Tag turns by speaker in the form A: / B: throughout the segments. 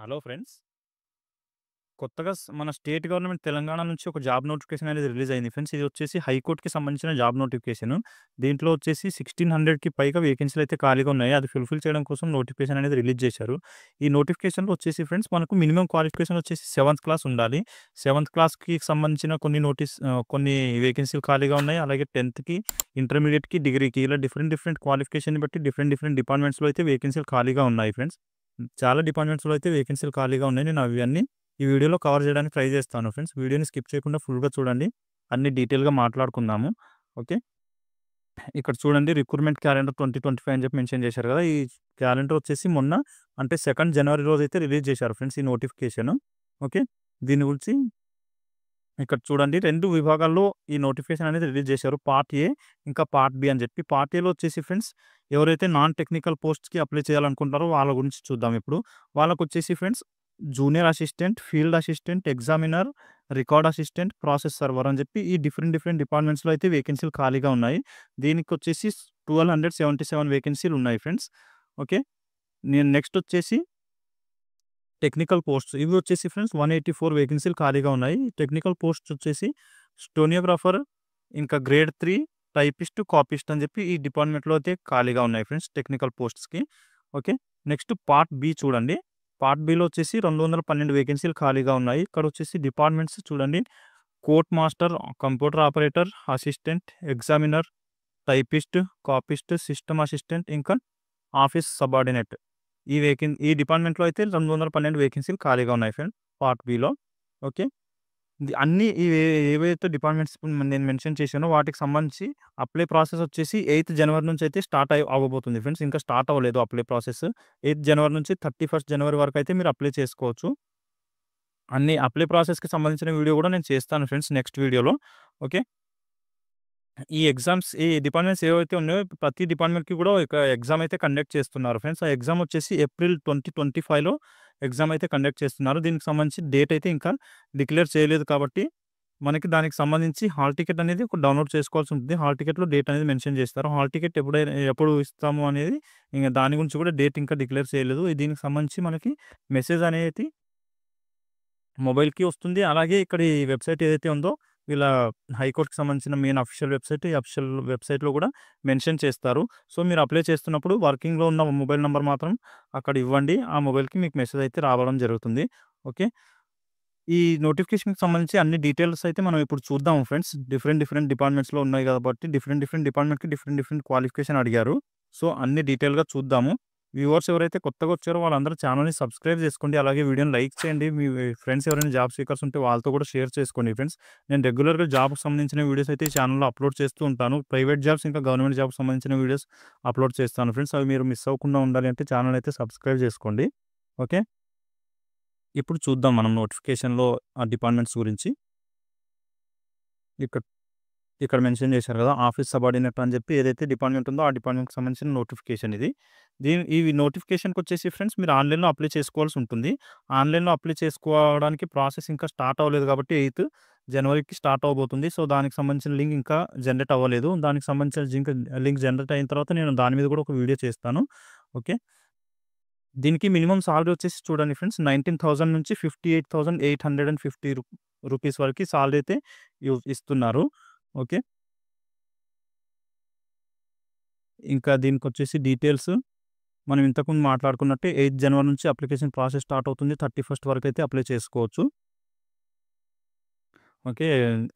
A: Hello friends. కొత్తగా మన state government Telangana నుంచి ఒక జాబ్ నోటిఫికేషన్ అనేది రిలీజ్ అయింది ఫ్రెండ్స్. ఇది వచ్చేసి హైకోర్ట్‌కి సంబంధించిన జాబ్ నోటిఫికేషను. దీంట్లో వచ్చేసి 1600కి పైగా వేకెన్సీలు అయితే ఖాళీగా ఉన్నాయి. అది ఫుల్‌ఫిల్ చేయడం కోసం నోటిఫికేషన్ అనేది రిలీజ్ చేశారు. ఈ నోటిఫికేషన్‌లో వచ్చేసి ఫ్రెండ్స్ మనకు మినిమమ్ క్వాలిఫికేషన్ వచ్చేసి సెవెంత్ క్లాస్ ఉండాలి. సెవెంత్ క్లాస్‌కి సంబంధించిన కొన్ని వేకెన్సీలు ఖాళీగా ఉన్నాయి. అలాగే 10థ్‌కి, ఇంటర్మీడియేట్‌కి, డిగ్రీకి ఇలా డిఫరెంట్ క్వాలిఫికేషన్‌ని బట్టి డిఫరెంట్ డిపార్ట్మెంట్స్‌లో అయితే వేకెన్సీలు ఖాళీగా ఉన్నాయి ఫ్రెండ్స్. చాలా డిపార్ట్మెంట్స్‌లో అయితే వేకెన్సీలు ఖాళీగా ఉన్నాయి. నేను అవన్నీ ఈ వీడియోలో కవర్ చేయడానికి ట్రై చేస్తాను ఫ్రెండ్స్. వీడియోని స్కిప్ చేయకుండా ఫుల్‌గా చూడండి. అన్నీ డీటెయిల్‌గా మాట్లాడుకుందాము. ఓకే. ఇక్కడ చూడండి రిక్రూట్‌మెంట్ క్యాలెండర్ 2025 అని చెప్పి మెన్షన్ చేశారు కదా! ఈ క్యాలెండర్ వచ్చేసి మొన్న అంటే 2 జనవరి రోజైతే రిలీజ్ చేశారు ఫ్రెండ్స్ ఈ నోటిఫికేషను. ఓకే. దీని గురించి ఇక్కడ చూడండి 2 విభాగాల్లో ఈ నోటిఫికేషన్ అనేది రిలీజ్ చేశారు. పార్ట్ ఏ, ఇంకా పార్ట్ బి అని చెప్పి. పార్ట్ ఏలో వచ్చేసి ఫ్రెండ్స్ ఎవరైతే నాన్ టెక్నికల్ పోస్ట్‌కి అప్లై చేయాలనుకుంటారో వాళ్ళ గురించి చూద్దాం ఇప్పుడు. వాళ్ళకొచ్చేసి friends junior assistant, field assistant, examiner, record assistant, process server అని చెప్పి ఈ డిఫరెంట్ డిపార్ట్మెంట్స్‌లో అయితే వేకెన్సీలు ఖాళీగా ఉన్నాయి. దీనికొచ్చేసి 1277 వేకెన్సీలు ఉన్నాయి ఫ్రెండ్స్. ఓకే. నేను నెక్స్ట్ వచ్చేసి టెక్నికల్ పోస్ట్స్. ఇవి వచ్చేసి ఫ్రెండ్స్ 184 వేకెన్సీలు ఖాళీగా ఉన్నాయి. టెక్నికల్ పోస్ట్స్ వచ్చేసి స్టెనోగ్రాఫర్, ఇంకా గ్రేడ్ 3 టైపిస్ట్, కాపీస్ట్ అని చెప్పి ఈ డిపార్ట్మెంట్‌లో అయితే ఖాళీగా ఉన్నాయి ఫ్రెండ్స్ టెక్నికల్ పోస్ట్స్‌కి. ఓకే. నెక్స్ట్ పార్ట్ బి చూడండి. పార్ట్ బిలో వచ్చేసి 212 వేకెన్సీలు ఖాళీగా ఉన్నాయి. ఇక్కడ వచ్చేసి డిపార్ట్మెంట్స్ చూడండి. Court master, computer operator, assistant, examiner, typist, copyist, system assistant, ఇంకా ఆఫీస్ సబార్డినేట్. ఈ డిపార్ట్మెంట్‌లో అయితే 212 వేకెన్సీలు ఖాళీగా ఉన్నాయి ఫ్రెండ్స్ పార్ట్ బిలో. ఓకే. అన్నీ ఏవైతే డిపార్ట్మెంట్స్ ఇప్పుడు నేను మెన్షన్ చేశానో వాటికి సంబంధించి అప్లై ప్రాసెస్ వచ్చేసి 8థ్ జనవరి నుంచి అయితే స్టార్ట్ అవ్వబోతుంది ఫ్రెండ్స్. ఇంకా స్టార్ట్ అవ్వలేదు అప్లై ప్రాసెస్. 8థ్ జనవరి నుంచి 31st జనవరి వరకు అయితే మీరు అప్లై చేసుకోవచ్చు. అన్ని అప్లై ప్రాసెస్‌కి సంబంధించిన వీడియో కూడా నేను చేస్తాను ఫ్రెండ్స్ నెక్స్ట్ వీడియోలో. ఓకే. ఈ డిపార్ట్మెంట్స్ ఏవైతే ఉన్నాయో ప్రతి డిపార్ట్మెంట్‌కి కూడా ఒక ఎగ్జామ్ అయితే కండక్ట్ చేస్తున్నారు ఫ్రెండ్స్. ఆ ఎగ్జామ్ వచ్చేసి ఏప్రిల్ 2025లో ఎగ్జామ్ అయితే కండక్ట్ చేస్తున్నారు. దీనికి సంబంధించి డేట్ అయితే ఇంకా డిక్లేర్ చేయలేదు కాబట్టి మనకి దానికి సంబంధించి హాల్ టికెట్ అనేది ఒక డౌన్‌లోడ్ చేసుకోవాల్సి ఉంటుంది. హాల్ టికెట్‌లో డేట్ అనేది మెన్షన్ చేస్తారు. హాల్ టికెట్ ఎప్పుడు ఇస్తాము అనేది ఇంక దాని గురించి కూడా డేట్ ఇంకా డిక్లేర్ చేయలేదు. దీనికి సంబంధించి మనకి మెసేజ్ అనేది మొబైల్‌కి వస్తుంది. అలాగే ఇక్కడ ఈ వెబ్‌సైట్ ఏదైతే ఉందో వీళ్ళ హైకోర్ట్‌కి సంబంధించిన మెయిన్ అఫీషియల్ వెబ్‌సైట్. ఈ అఫీషియల్ వెబ్‌సైట్‌లో కూడా మెన్షన్ చేస్తారు. సో, మీరు అప్లై చేస్తున్నప్పుడు వర్కింగ్‌లో ఉన్న మొబైల్ నంబర్ మాత్రం అక్కడ ఇవ్వండి. ఆ మొబైల్‌కి మీకు మెసేజ్ అయితే రావడం జరుగుతుంది. ఓకే. ఈ నోటిఫికేషన్‌కి సంబంధించి అన్ని డీటెయిల్స్ అయితే మనం ఇప్పుడు చూద్దాం ఫ్రెండ్స్. డిఫరెంట్ డిపార్ట్మెంట్స్‌లో ఉన్నాయి కాబట్టి డిఫరెంట్ డిపార్ట్మెంట్‌కి డిఫరెంట్ క్వాలిఫికేషన్ అడిగారు. సో, అన్ని డీటెయిల్‌గా చూద్దాము. వ్యూవర్స్ ఎవరైతే కొత్తగా వచ్చారో వాళ్ళందరూ ఛానెల్‌ని సబ్స్క్రైబ్ చేసుకోండి. అలాగే వీడియోని లైక్ చేయండి. మీ ఫ్రెండ్స్ ఎవరైనా జాబ్ సీకర్స్ ఉంటే వాళ్ళతో కూడా షేర్ చేసుకోండి ఫ్రెండ్స్. నేను రెగ్యులర్‌గా జాబ్‌కి సంబంధించిన వీడియోస్ అయితే ఈ ఛానెల్‌లో అప్లోడ్ చేస్తూ ఉంటాను. ప్రైవేట్ జాబ్స్ ఇంకా గవర్నమెంట్ జాబ్‌కి సంబంధించిన వీడియోస్ అప్లోడ్ చేస్తాను ఫ్రెండ్స్. అవి మీరు మిస్ అవ్వకుండా ఉండాలి అంటే ఛానెల్ అయితే సబ్స్క్రైబ్ చేసుకోండి. ఓకే. ఇప్పుడు చూద్దాం మనం నోటిఫికేషన్‌లో ఆ డిపార్ట్మెంట్స్ గురించి. ఇక్కడ ఇక్కడ మెన్షన్ చేశారు కదా! ఆఫీస్ సబార్డినేట్ అని చెప్పి ఏదైతే డిపార్ట్మెంట్ ఉందో ఆ డిపార్ట్మెంట్‌కి సంబంధించిన నోటిఫికేషన్ ఇది. ఈ నోటిఫికేషన్‌కొచ్చేసి ఫ్రెండ్స్ మీరు ఆన్‌లైన్‌లో అప్లై చేసుకోవాల్సి ఉంటుంది. ఆన్‌లైన్‌లో అప్లై చేసుకోవడానికి ప్రాసెస్ ఇంకా స్టార్ట్ అవ్వలేదు కాబట్టి 8థ్ జనవరికి స్టార్ట్ అవ్వబోతుంది. సో, దానికి సంబంధించిన లింక్ ఇంకా జనరేట్ అవ్వలేదు. దానికి సంబంధించిన లింక్ జనరేట్ అయిన తర్వాత నేను దాని మీద కూడా ఒక వీడియో చేస్తాను. ఓకే. దీనికి మినిమమ్ సాలరీ వచ్చేసి చూడండి ఫ్రెండ్స్ 19,000 నుంచి 58,850 రూపీస్ వరకి సాలరీ అయితే ఇస్తున్నారు. ఓకే. ఇంకా దీనికొచ్చేసి డీటెయిల్స్ మనం ఇంతకుముందు మాట్లాడుకున్నట్టే 8 జనవరి నుంచి అప్లికేషన్ ప్రాసెస్ స్టార్ట్ అవుతుంది. 31st వరకైతే అప్లై చేసుకోవచ్చు. ఓకే.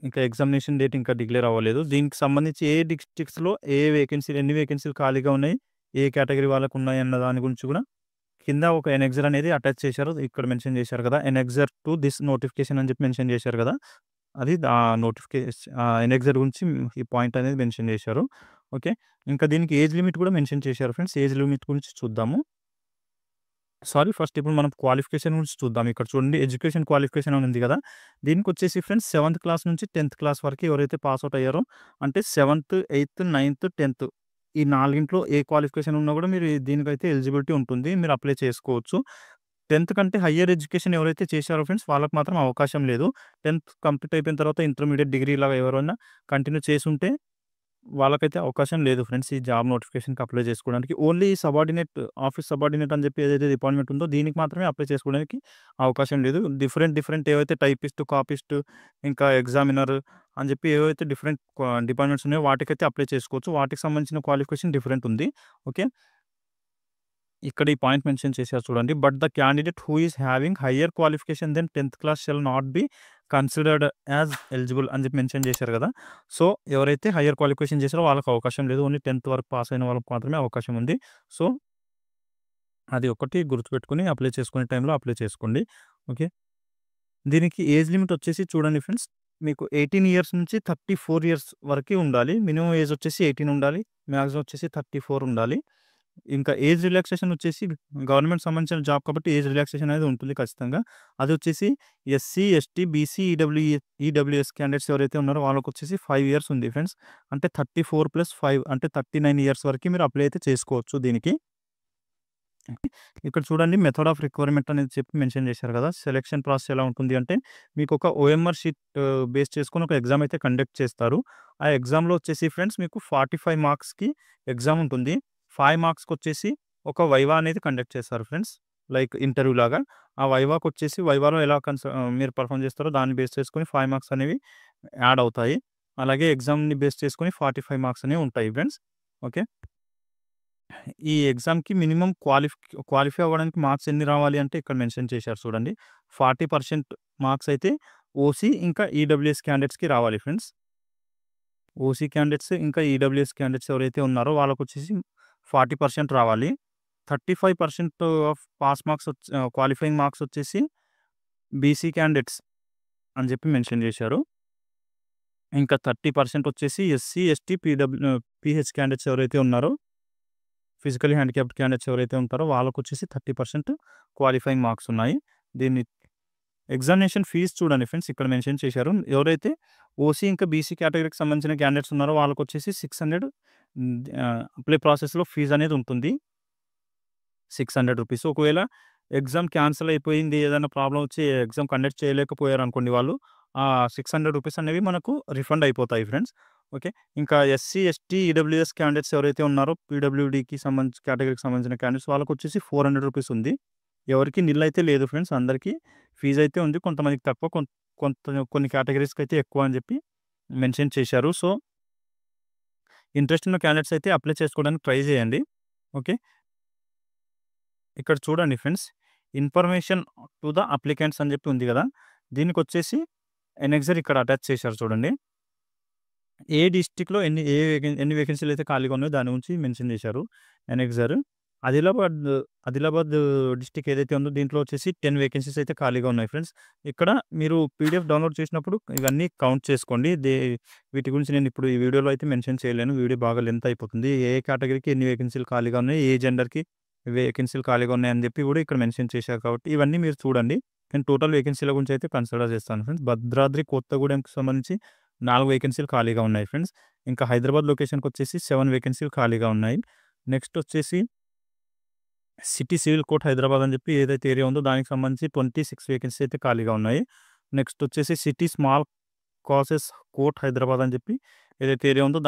A: ఇంకా ఎగ్జామినేషన్ డేట్ ఇంకా డిక్లేర్ అవ్వలేదు. దీనికి సంబంధించి ఏ డిస్ట్రిక్ట్స్‌లో ఎన్ని వేకెన్సీలు ఖాళీగా ఉన్నాయి, ఏ కేటగిరీ వాళ్ళకున్నాయి అన్న దాని గురించి కూడా కింద ఒక ఎనెక్సర్ అనేది అటాచ్ చేశారు. ఇక్కడ మెన్షన్ చేశారు కదా! ఎనెక్సర్ టు దిస్ నోటిఫికేషన్ అని చెప్పి మెన్షన్ చేశారు కదా! అది ఎనెక్సర్ గురించి ఈ పాయింట్ అనేది మెన్షన్ చేశారు. ఓకే. ఇంకా దీనికి ఏజ్ లిమిట్ కూడా మెన్షన్ చేశారు ఫ్రెండ్స్. ఏజ్ లిమిట్ గురించి చూద్దాము. ఫస్ట్ ఇప్పుడు మనం క్వాలిఫికేషన్ గురించి చూద్దాం. ఇక్కడ చూడండి ఎడ్యుకేషన్ క్వాలిఫికేషన్ అని ఉంది కదా! దీనికొచ్చేసి ఫ్రెండ్స్ 7థ్ క్లాస్ నుంచి 10థ్ క్లాస్ వరకు ఎవరైతే పాస్ ఔట్ అయ్యారో అంటే 7థ్, 8థ్, 9థ్, 10థ్ ఈ నాలుగింట్లో ఏ క్వాలిఫికేషన్ ఉన్నా కూడా మీరు దీనికైతే ఎలిజిబిలిటీ ఉంటుంది. మీరు అప్లై చేసుకోవచ్చు. 10థ్ కంటే హైయర్ ఎడ్యుకేషన్ ఎవరైతే చేశారో ఫ్రెండ్స్ వాళ్ళకి మాత్రం అవకాశం లేదు. 10థ్ కంప్లీట్ అయిపోయిన తర్వాత ఇంటర్మీడియేట్, డిగ్రీ ఇలాగ ఎవరైనా కంటిన్యూ చేసుంటే వాళ్ళకైతే అవకాశం లేదు ఫ్రెండ్స్ ఈ జాబ్ నోటిఫికేషన్‌కి అప్లై చేసుకోవడానికి. ఓన్లీ సబార్డినేట్, ఆఫీస్ సబార్డినేట్ అని చెప్పి ఏదైతే డిపార్ట్‌మెంట్ ఉందో దీనికి మాత్రమే అప్లై చేసుకోవడానికి అవకాశం లేదు. డిఫరెంట్ ఏవైతే టైపిస్ట్, కాపిస్ట్, ఇంకా ఎగ్జామినర్ అని చెప్పి ఏవైతే డిఫరెంట్ డిపార్ట్‌మెంట్స్ ఉన్నాయో వాటికైతే అప్లై చేసుకోవచ్చు. వాటికి సంబంధించిన క్వాలిఫికేషన్ డిఫరెంట్ ఉంది. ఓకే. ఇక్కడ ఈ పాయింట్ మెన్షన్ చేశారు చూడండి. But the candidate who is having higher qualification then 10th class shall not be considered as eligible అని చెప్పి మెన్షన్ చేశారు కదా! సో, ఎవరైతే హైయర్ క్వాలిఫికేషన్ చేశారో వాళ్ళకి అవకాశం లేదు. ఓన్లీ 10th వరకు పాస్ అయిన వాళ్ళకి మాత్రమే అవకాశం ఉంది. సో, అది ఒకటి గుర్తుపెట్టుకొని అప్లై చేసుకునే టైంలో అప్లై చేసుకోండి. ఓకే. దీనికి ఏజ్ లిమిట్ వచ్చేసి చూడండి ఫ్రెండ్స్, మీకు 18 ఇయర్స్ నుంచి 34 ఇయర్స్ వరకి ఉండాలి. మినిమమ్ ఏజ్ వచ్చేసి 18 ఉండాలి. మాక్సిమం వచ్చేసి 34 ఉండాలి. ఇంకా ఏజ్ రిలాక్సేషన్ వచ్చేసి గవర్నమెంట్ సంబంధించిన జాబ్ కాబట్టి ఏజ్ రిలాక్సేషన్ అనేది ఉంటుంది ఖచ్చితంగా. అది వచ్చేసి SC, ST, BC, EWS candidates ఎవరైతే ఉన్నారో వాళ్ళకొచ్చేసి 5 ఇయర్స్ ఉంది ఫ్రెండ్స్. అంటే 34 + 5 అంటే 39 ఇయర్స్ వరకి మీరు అప్లై అయితే చేసుకోవచ్చు దీనికి. ఇక్కడ చూడండి మెథడ్ ఆఫ్ రిక్వైర్మెంట్ అనేది చెప్పి మెన్షన్ చేశారు కదా! సెలక్షన్ ప్రాసెస్ ఎలా ఉంటుంది అంటే మీకు ఒక ఓఎంఆర్ షీట్ బేస్ చేసుకొని ఒక ఎగ్జామ్ అయితే కండక్ట్ చేస్తారు. ఆ ఎగ్జామ్‌లో వచ్చేసి ఫ్రెండ్స్ మీకు 45 మార్క్స్‌కి ఎగ్జామ్ ఉంటుంది. 5 మార్క్స్‌కొచ్చేసి ఒక వైవా అనేది కండక్ట్ చేస్తారు ఫ్రెండ్స్. లైక్ ఇంటర్వ్యూ లాగా. ఆ వైవాకొచ్చేసి వైవాలో ఎలా మీరు పెర్ఫార్మ్ చేస్తారో దాన్ని బేస్ చేసుకొని 5 మార్క్స్ అనేవి యాడ్ అవుతాయి. అలాగే ఎగ్జామ్‌ని బేస్ చేసుకొని 45 మార్క్స్ అనేవి ఉంటాయి ఫ్రెండ్స్. ఓకే. ఈ ఎగ్జామ్‌కి మినిమమ్ క్వాలిఫై అవ్వడానికి మార్క్స్ ఎన్ని రావాలి అంటే ఇక్కడ మెన్షన్ చేశారు చూడండి. 40% మార్క్స్ అయితే ఓసీ ఇంకా ఈడబ్ల్యూఎస్ క్యాండిడేట్స్‌కి రావాలి ఫ్రెండ్స్. ఓసీ క్యాండిడేట్స్ ఇంకా ఈడబ్ల్యూఎస్ క్యాండిడేట్స్ ఎవరైతే ఉన్నారో వాళ్ళకొచ్చేసి 40% రావాలి. 35% of pass marks qualifying marks వచ్చేసి బీసీ క్యాండిడేట్స్ అని చెప్పి మెన్షన్ చేశారు. ఇంకా 30% వచ్చేసి ఎస్సీ, ఎస్టీ, పీహెచ్ క్యాండిడేట్స్ ఎవరైతే ఉన్నారో ఫిజికల్లీ హ్యాండిక్యాప్డ్ క్యాండిడేట్స్ ఎవరైతే ఉంటారో వాళ్ళకొచ్చేసి 30% క్వాలిఫైయింగ్ మార్క్స్ ఉన్నాయి. దీన్ని ఎగ్జామినేషన్ ఫీజ్ చూడండి ఫ్రెండ్స్ ఇక్కడ మెన్షన్ చేశారు. ఎవరైతే ఓసీ ఇంకా బీసీ కేటగిరీకి సంబంధించిన క్యాండిడేట్స్ ఉన్నారో వాళ్ళకొచ్చేసి 600 అప్లై ప్రాసెస్‌లో ఫీజ్ అనేది ఉంటుంది. రూ. 600. ఒకవేళ ఎగ్జామ్ క్యాన్సిల్ అయిపోయింది, ఏదైనా ప్రాబ్లమ్ వచ్చి ఎగ్జామ్ కండక్ట్ చేయలేకపోయారనుకోండి వాళ్ళు, ఆ రూ. 600 అనేవి మనకు రిఫండ్ అయిపోతాయి ఫ్రెండ్స్. ఓకే. ఇంకా ఎస్సీ, ఎస్టీ, ఈడబ్ల్యూఎస్ క్యాండిడేట్స్ ఎవరైతే ఉన్నారో పీడబ్ల్యూడీకి కేటగిరీకి సంబంధించిన క్యాండిడేట్స్ వాళ్ళకొచ్చేసి రూ. 400 ఉంది. ఎవరికీ నిల్ అయితే లేదు ఫ్రెండ్స్. అందరికీ ఫీజ్ అయితే ఉంది. కొంతమందికి తక్కువ, కొన్ని కేటగిరీస్‌కి అయితే ఎక్కువ అని చెప్పి మెన్షన్ చేశారు. సో, ఇంట్రెస్ట్ ఉన్న క్యాండిడేట్స్ అయితే అప్లై చేసుకోవడానికి ట్రై చేయండి. ఓకే. ఇక్కడ చూడండి friends, information to the applicants అని చెప్పి ఉంది కదా! దీనికొచ్చేసి ఎనెక్సర్ ఇక్కడ అటాచ్ చేశారు చూడండి. ఏ డిస్ట్రిక్ట్‌లో ఎన్ని వేకెన్సీలు అయితే ఖాళీగా ఉన్నాయో దాని గురించి మెన్షన్ చేశారు ఎనెక్సర్. ఆదిలాబాద్ డిస్ట్రిక్ట్ ఏదైతే ఉందో దీంట్లో వచ్చేసి 10 వేకెన్సీస్ అయితే ఖాళీగా ఉన్నాయి ఫ్రెండ్స్. ఇక్కడ మీరు పీడీఎఫ్ డౌన్లోడ్ చేసినప్పుడు ఇవన్నీ కౌంట్ చేసుకోండి. వీటి గురించి నేను ఇప్పుడు ఈ వీడియోలో అయితే మెన్షన్ చేయలేను. వీడియో బాగా లెంత్ అయిపోతుంది. ఏ కేటగిరీకి ఎన్ని వేకెన్సీలు ఖాళీగా ఉన్నాయి, ఏ జెండర్‌కి వేకెన్సీలు ఖాళీగా ఉన్నాయని చెప్పి కూడా ఇక్కడ మెన్షన్ చేశారు కాబట్టి ఇవన్నీ మీరు చూడండి. నేను టోటల్ వేకెన్సీల గురించి అయితే కన్సిడర్ చేస్తాను ఫ్రెండ్స్. భద్రాద్రి కొత్తగూడెంకి సంబంధించి 4 వేకెన్సీలు ఖాళీగా ఉన్నాయి ఫ్రెండ్స్. ఇంకా హైదరాబాద్ లొకేషన్‌కొచ్చేసి 7 వేకెన్సీలు ఖాళీగా ఉన్నాయి. నెక్స్ట్ వచ్చేసి సిటీ సివిల్ కోర్ట్ హైదరాబాద్ అని చెప్పి ఏదైతే ఏరియా ఉందో దానికి సంబంధించి 26 వేకెన్సీ అయితే ఖాళీగా ఉన్నాయి. నెక్స్ట్ వచ్చేసి city small causes court Hyderabad అని చెప్పి ఏదైతే ఏరియా ఉందో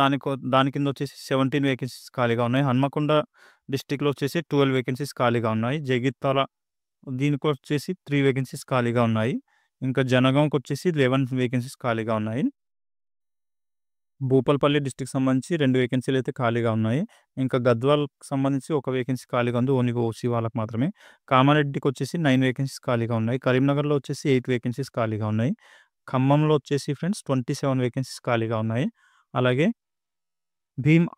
A: దాని కింద వచ్చేసి 17 వేకెన్సీస్ ఖాళీగా ఉన్నాయి. హన్మకొండ డిస్ట్రిక్ట్‌లో వచ్చేసి 12 వేకెన్సీస్ ఖాళీగా ఉన్నాయి. జగిత్యాల దీనికొచ్చేసి 3 వేకెన్సీస్ ఖాళీగా ఉన్నాయి. ఇంకా జనగాంకొచ్చేసి 11 వేకెన్సీస్ ఖాళీగా ఉన్నాయి. భూపాలపల్లి డిస్ట్రిక్ట్‌కి సంబంధించి 2 వేకెన్సీలు అయితే ఖాళీగా ఉన్నాయి. ఇంకా గద్వాల్‌కి సంబంధించి ఒక వేకెన్సీ ఖాళీగా ఉంది. ఓన్లీ ఓసీ వాళ్ళకి మాత్రమే. కామారెడ్డికొచ్చేసి 9 వేకెన్సీస్ ఖాళీగా ఉన్నాయి. కరీంనగర్‌లో వచ్చేసి 8 వేకెన్సీస్ ఖాళీగా ఉన్నాయి. ఖమ్మంలో వచ్చేసి ఫ్రెండ్స్ 27 వేకెన్సీస్ ఖాళీగా ఉన్నాయి. అలాగే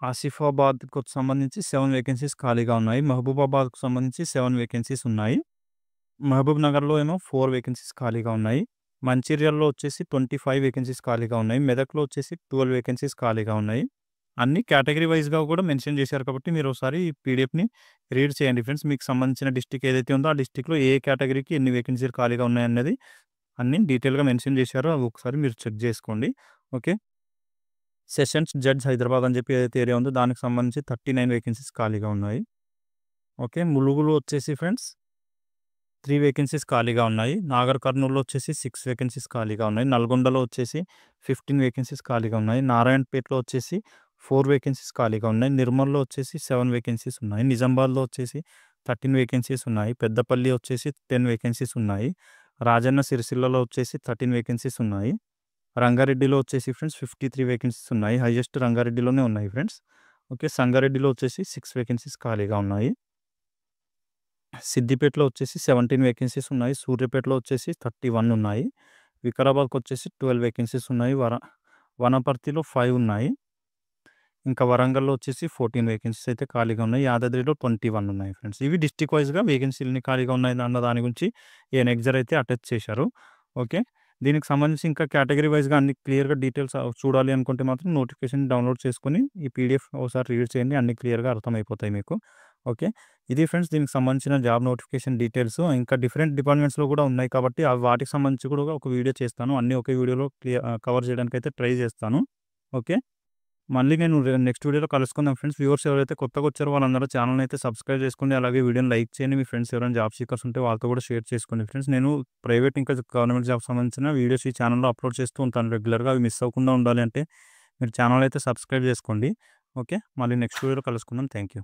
A: ఆసిఫాబాద్‌కు సంబంధించి 7 వేకెన్సీస్ ఖాళీగా ఉన్నాయి. మహబూబాబాద్‌కు సంబంధించి 7 వేకెన్సీస్ ఉన్నాయి. మహబూబ్ నగర్‌లో ఏమో 4 వేకెన్సీస్ ఖాళీగా ఉన్నాయి. మంచిర్యాలలో వచ్చేసి 25 వేకెన్సీస్ ఖాళీగా ఉన్నాయి. మెదక్‌లో వచ్చేసి 12 వేకెన్సీస్ ఖాళీగా ఉన్నాయి. అన్ని కేటగిరీ వైస్‌గా కూడా మెన్షన్ చేశారు కాబట్టి మీరు ఒకసారి ఈ పీడీఎఫ్‌ని రీడ్ చేయండి ఫ్రెండ్స్. మీకు సంబంధించిన డిస్ట్రిక్ట్ ఏదైతే ఉందో ఆ డిస్ట్రిక్ట్‌లో ఏ కేటగిరీకి ఎన్ని వేకెన్సీలు ఖాళీగా ఉన్నాయన్నది అన్నీ డీటెయిల్‌గా మెన్షన్ చేశారో అవి ఒకసారి మీరు చెక్ చేసుకోండి. ఓకే. సెషన్స్ జడ్జ్ హైదరాబాద్ అని చెప్పి ఏదైతే ఏరియా ఉందో దానికి సంబంధించి 39 వేకెన్సీస్ ఖాళీగా ఉన్నాయి. ఓకే. ములుగులో వచ్చేసి ఫ్రెండ్స్ 3 వేకెన్సీస్ ఖాళీగా ఉన్నాయి. నాగర్ కర్నూల్‌లో వచ్చేసి 6 వేకెన్సీస్ ఖాళీగా ఉన్నాయి. నల్గొండలో వచ్చేసి 15 వేకెన్సీస్ ఖాళీగా ఉన్నాయి. నారాయణపేటలో వచ్చేసి 4 వేకెన్సీస్ ఖాళీగా ఉన్నాయి. నిర్మల్‌లో వచ్చేసి 7 వేకెన్సీస్ ఉన్నాయి. నిజామాబాద్‌లో వచ్చేసి 13 వేకెన్సీస్ ఉన్నాయి. పెద్దపల్లి వచ్చేసి 10 వేకెన్సీస్ ఉన్నాయి. రాజన్న సిరిసిల్లలో వచ్చేసి 13 వేకెన్సీస్ ఉన్నాయి. రంగారెడ్డిలో వచ్చేసి ఫ్రెండ్స్ 53 వేకెన్సీస్ ఉన్నాయి. హైయెస్ట్ రంగారెడ్డిలోనే ఉన్నాయి ఫ్రెండ్స్. ఓకే. సంగారెడ్డిలో వచ్చేసి 6 వేకెన్సీస్ ఖాళీగా ఉన్నాయి. సిద్దిపేటలో వచ్చేసి 17 వేకెన్సీస్ ఉన్నాయి. సూర్యాపేటలో వచ్చేసి 31 ఉన్నాయి. వికారాబాద్‌కి వచ్చేసి 12 వేకెన్సీస్ ఉన్నాయి. వనపర్తిలో 5 ఉన్నాయి. ఇంకా వరంగల్‌లో వచ్చేసి 14 వేకెన్సీస్ అయితే ఖాళీగా ఉన్నాయి. యాదాద్రిలో 21 ఉన్నాయి ఫ్రెండ్స్. ఇవి డిస్ట్రిక్ట్ వైస్‌గా వేకెన్సీలు ఎన్ని ఖాళీగా ఉన్నాయి అన్న దాని గురించి ఎనెక్సర్ అయితే అటాచ్ చేశారు. ఓకే. దీనికి సంబంధించి ఇంకా కేటగిరీ వైస్‌గా అన్ని క్లియర్‌గా డీటెయిల్స్ చూడాలి అనుకుంటే మాత్రం నోటిఫికేషన్ డౌన్లోడ్ చేసుకొని ఈ పీడీఎఫ్ ఒకసారి రీడ్ చేయండి. అన్నీ క్లియర్‌గా అర్థమైపోతాయి మీకు. ఓకే. ఇది ఫ్రెండ్స్ దీనికి సంబంధించిన జాబ్ నోటిఫికేషన్ డీటెయిల్స్. ఇంకా డిఫరెంట్ డిపార్ట్మెంట్స్‌లో కూడా ఉన్నాయి కాబట్టి వాటికి సంబంధించి కూడా ఒక వీడియో చేస్తాను. అన్నీ ఒకే వీడియోలో కవర్ చేయడానికైతే ట్రై చేస్తాను. ఓకే. మళ్ళీ నేను నెక్స్ట్ వీడియోలో కలుసుకుందాం ఫ్రెండ్స్. వ్యూవర్స్ ఎవరైతే కొత్తగా వచ్చారో వాళ్ళందరూ ఛానల్‌ని అయితే సబ్స్క్రైబ్ చేసుకోండి. అలాగే వీడియోని లైక్ చేయండి. మీ ఫ్రెండ్స్ ఎవరైనా జాబ్ సీకర్స్ ఉంటే వాళ్ళతో కూడా షేర్ చేసుకోండి ఫ్రెండ్స్. నేను ప్రైవేట్ ఇంకా గవర్నమెంట్ జాబ్‌కి సంబంధించిన వీడియోస్ ఈ ఛానల్‌లో అప్లోడ్ చేస్తూ ఉంటాను రెగ్యులర్‌గా. అవి మిస్ అవ్వకుండా ఉండాలి అంటే మీరు ఛానల్ అయితే సబ్స్క్రైబ్ చేసుకోండి. ఓకే. మళ్ళీ నెక్స్ట్ వీడియోలో కలుసుకుందాం. Thank you.